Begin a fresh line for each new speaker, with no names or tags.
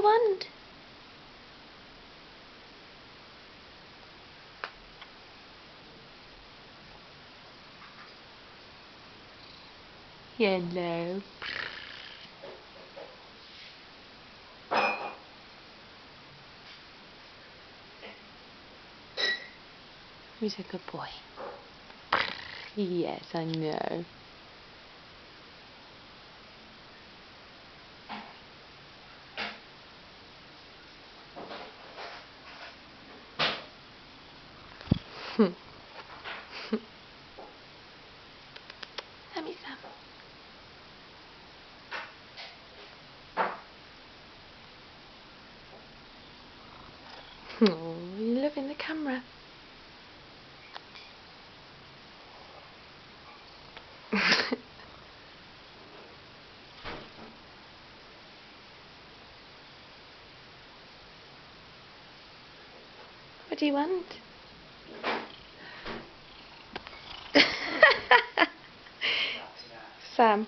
want? Hello. Who's a good boy? Yes, I know. Have me some. Oh, you're loving the camera. What do you want? Sam.